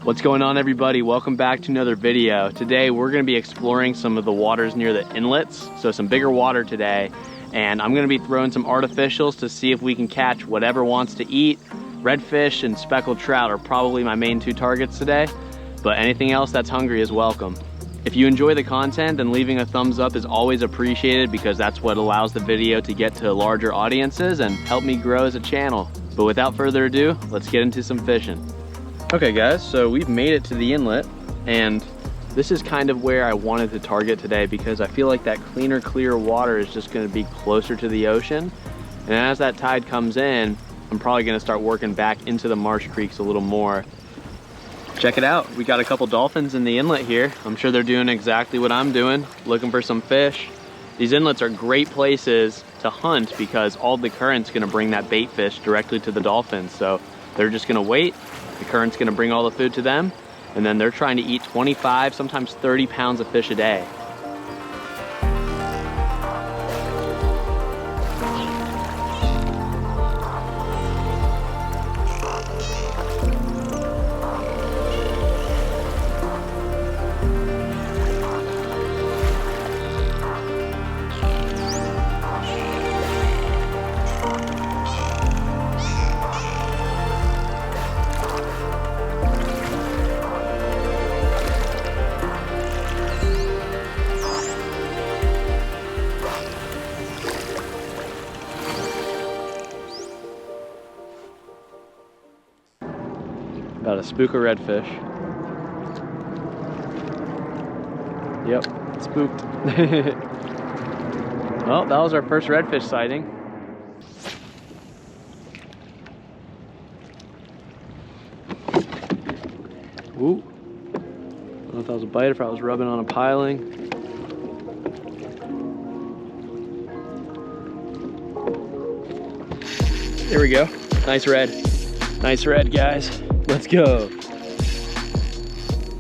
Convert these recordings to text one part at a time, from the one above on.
What's going on, everybody? Welcome back to another video. Today we're going to be exploring some of the waters near the inlets, so some bigger water today, and I'm going to be throwing some artificials to see if we can catch whatever wants to eat. Redfish and speckled trout are probably my main two targets today, but anything else that's hungry is welcome. If you enjoy the content, then leaving a thumbs up is always appreciated because that's what allows the video to get to larger audiences and help me grow as a channel. But without further ado, let's get into some fishing. Okay guys, so we've made it to the inlet, and this is kind of where I wanted to target today because I feel like that cleaner, clear water is just going to be closer to the ocean. And as that tide comes in, I'm probably going to start working back into the marsh creeks a little more. Check it out, we got a couple dolphins in the inlet here. I'm sure they're doing exactly what I'm doing, looking for some fish. These inlets are great places to hunt because all the current's going to bring that bait fish directly to the dolphins. So they're just going to wait. The current's gonna bring all the food to them, and then they're trying to eat 25, sometimes 30 pounds of fish a day. About a spook of redfish. Yep, spooked. Well, that was our first redfish sighting. Ooh. I don't know if that was a bite or if I was rubbing on a piling. There we go. Nice red. Nice red, guys. Let's go.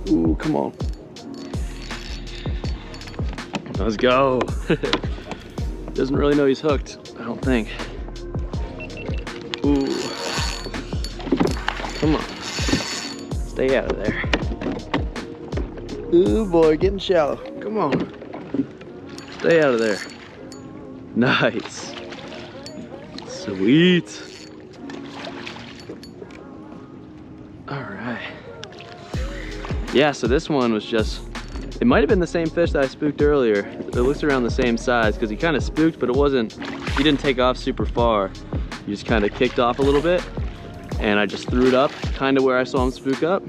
Ooh, come on. Let's go. Doesn't really know he's hooked, I don't think. Ooh. Come on. Stay out of there. Ooh, boy, getting shallow. Come on. Stay out of there. Nice. Sweet. Yeah, so this one was just, it might have been the same fish that I spooked earlier. It looks around the same size because he kind of spooked, but it wasn't, he didn't take off super far. He just kind of kicked off a little bit, and I just threw it up kind of where I saw him spook up.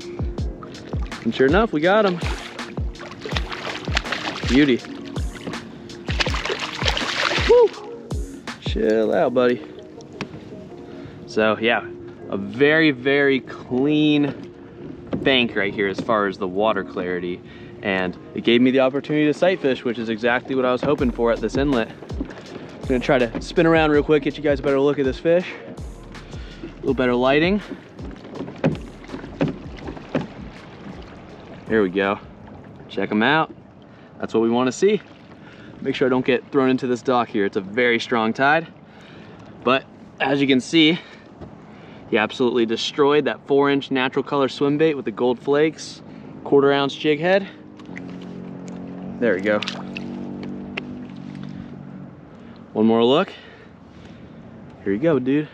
And sure enough, we got him. Beauty. Woo! Chill out, buddy. So yeah, a very, very clean bank right here as far as the water clarity, and it gave me the opportunity to sight fish, which is exactly what I was hoping for at this inlet. I'm gonna try to spin around real quick, get you guys a better look at this fish. A little better lighting. There we go. Check them out. That's what we want to see. Make sure I don't get thrown into this dock here. It's a very strong tide, but as you can see, he absolutely destroyed that 4-inch natural color swim bait with the gold flakes, 1/4 ounce jig head. There we go. One more look. Here you go, dude.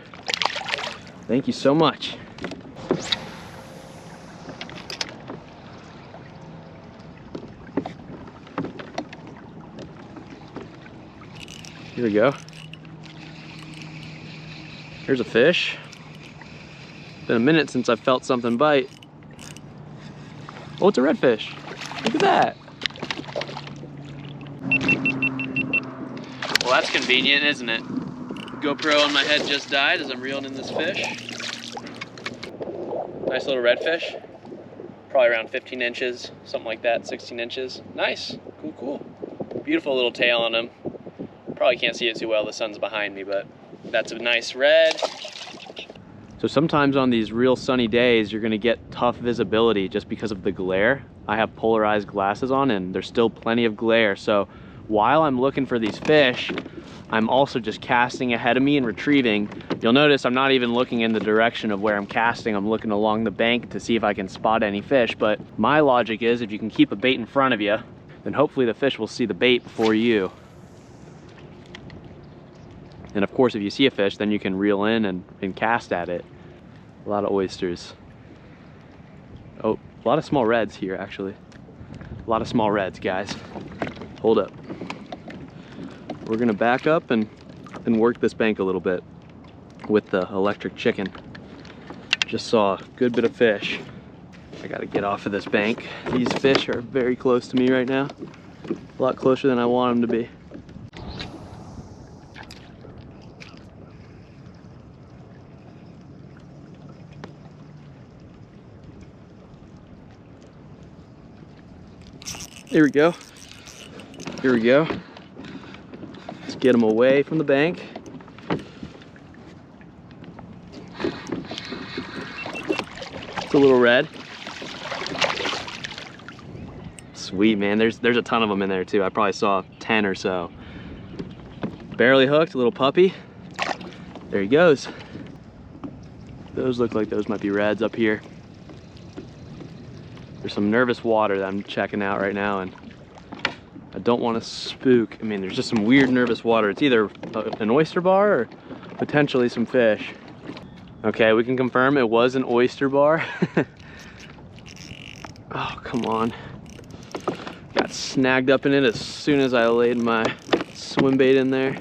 Thank you so much. Here we go. Here's a fish. Been a minute since I've felt something bite. Oh, it's a redfish. Look at that. Well, that's convenient, isn't it? GoPro on my head just died as I'm reeling in this fish. Nice little redfish. Probably around 15 inches, something like that, 16 inches. Nice, cool, cool. Beautiful little tail on him. Probably can't see it too well, the sun's behind me, but that's a nice red. So sometimes on these real sunny days, you're gonna get tough visibility just because of the glare. I have polarized glasses on and there's still plenty of glare. So while I'm looking for these fish, I'm also just casting ahead of me and retrieving. You'll notice I'm not even looking in the direction of where I'm casting. I'm looking along the bank to see if I can spot any fish. But my logic is if you can keep a bait in front of you, then hopefully the fish will see the bait before you. And of course, if you see a fish, then you can reel in and cast at it. A lot of oysters. Oh, a lot of small reds here, actually. A lot of small reds, guys. Hold up. We're gonna back up and work this bank a little bit with the electric chicken. Just saw a good bit of fish. I gotta get off of this bank. These fish are very close to me right now. A lot closer than I want them to be. Here we go. Here we go. Let's get them away from the bank. It's a little red. Sweet, man. There's a ton of them in there too. I probably saw 10 or so. Barely hooked, a little puppy. There he goes. Those look like those might be reds up here. There's some nervous water that I'm checking out right now, and I don't want to spook. I mean, there's just some weird nervous water. It's either an oyster bar or potentially some fish. Okay, we can confirm it was an oyster bar. Oh, come on. Got snagged up in it as soon as I laid my swim bait in there.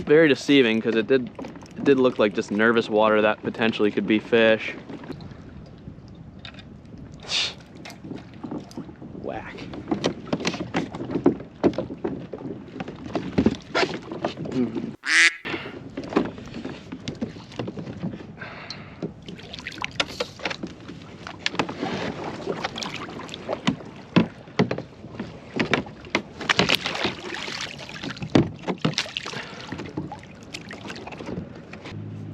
Very deceiving because it did look like just nervous water that potentially could be fish. Whack.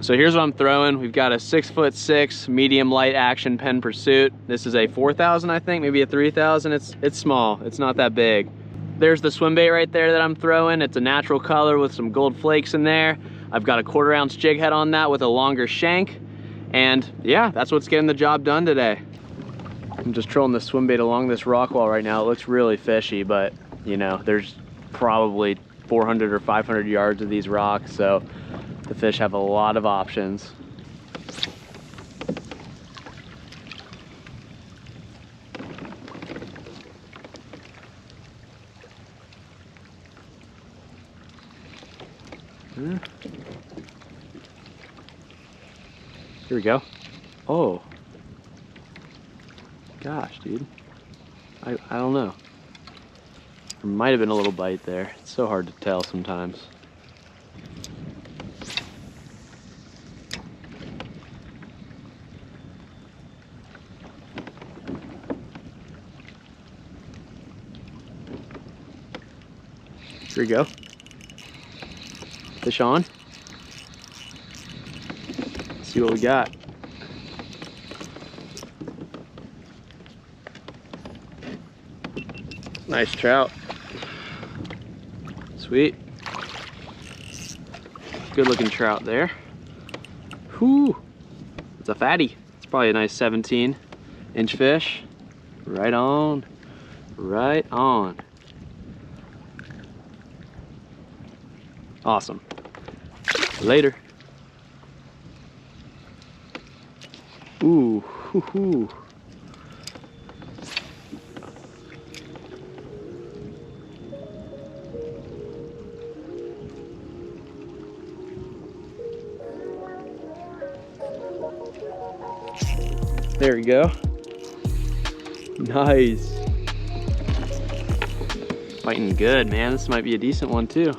So here's what I'm throwing. We've got a 6'6" medium light action Penn Pursuit. This is a 4,000, I think, maybe a 3,000. It's small, it's not that big. There's the swim bait right there that I'm throwing. It's a natural color with some gold flakes in there. I've got a 1/4 ounce jig head on that with a longer shank. And yeah, that's what's getting the job done today. I'm just trolling the swim bait along this rock wall right now. It looks really fishy, but you know, there's probably 400 or 500 yards of these rocks, so the fish have a lot of options. Here we go. Oh. Gosh, dude. I don't know. There might have been a little bite there. It's so hard to tell sometimes. Here we go. Fish on. Let's see what we got. Nice trout. Sweet. Good looking trout there. Whoo! It's a fatty. It's probably a nice 17-inch fish. Right on. Right on. Awesome. Later. Ooh, hoo hoo. There we go. Nice. Biting good, man. This might be a decent one too.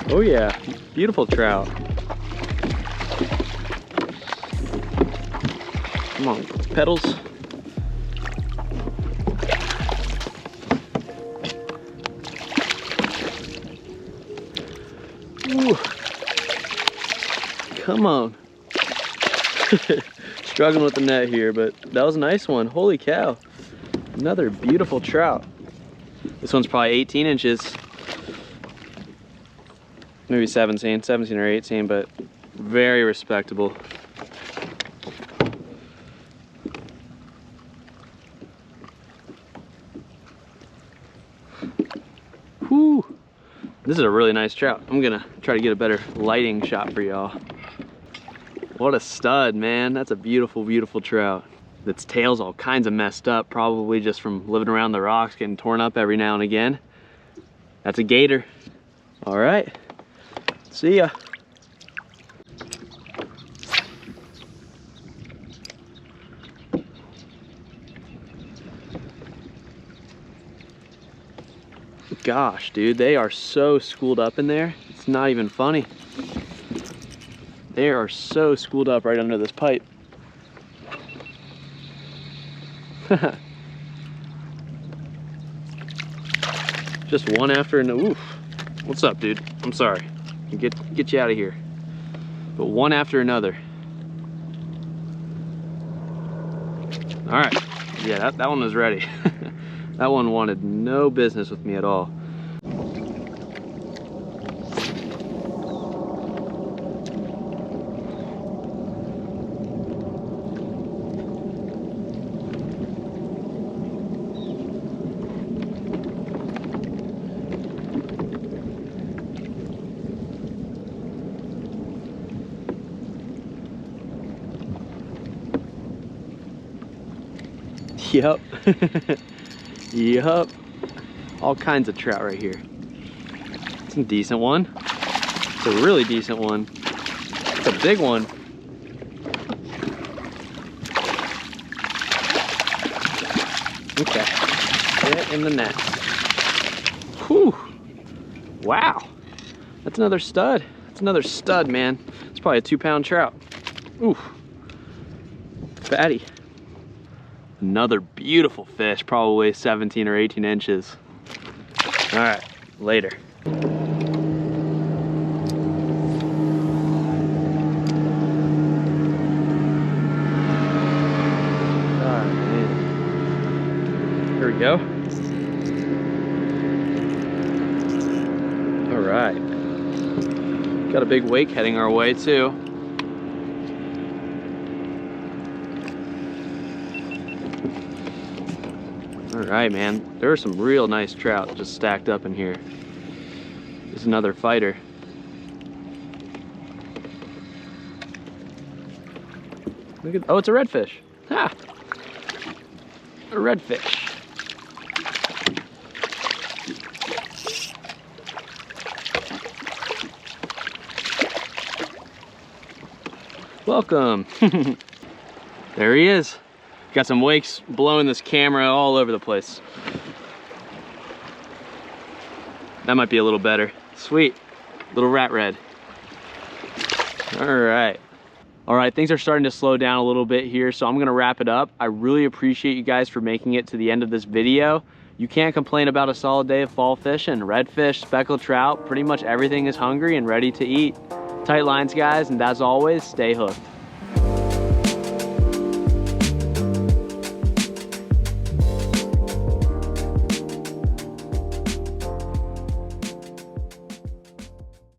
Oh yeah, beautiful trout. Come on, pedals. Ooh. Come on. Struggling with the net here, but that was a nice one. Holy cow. Another beautiful trout. This one's probably 18 inches. Maybe 17 or 18, but very respectable. Whew. This is a really nice trout. I'm gonna try to get a better lighting shot for y'all. What a stud, man. That's a beautiful, beautiful trout. Its tail's all kinds of messed up, probably just from living around the rocks, getting torn up every now and again. That's a gator. All right, see ya. Gosh, dude, they are so schooled up in there. It's not even funny. They are so schooled up right under this pipe. Just one after another. Oof. What's up, dude? I'm sorry. Get you out of here. But one after another. All right. Yeah, that one was ready. That one wanted no business with me at all. Yep. Yep. All kinds of trout right here. It's a decent one. It's a really decent one. It's a big one. Okay. Get in the net. Whew. Wow. That's another stud. That's another stud, man. It's probably a 2-pound trout. Ooh. Fatty. Another beautiful fish, probably 17 or 18 inches. All right, later. All right, man. Here we go. All right. Got a big wake heading our way too. All right, man. There are some real nice trout just stacked up in here. There's another fighter. Look at, oh, it's a redfish. Ha! A redfish. Welcome. There he is. Got some wakes blowing this camera all over the place. That might be a little better. Sweet, little rat red. All right. All right, things are starting to slow down a little bit here, so I'm gonna wrap it up. I really appreciate you guys for making it to the end of this video. You can't complain about a solid day of fall fishing. Redfish, speckled trout, pretty much everything is hungry and ready to eat. Tight lines, guys, and as always, stay hooked.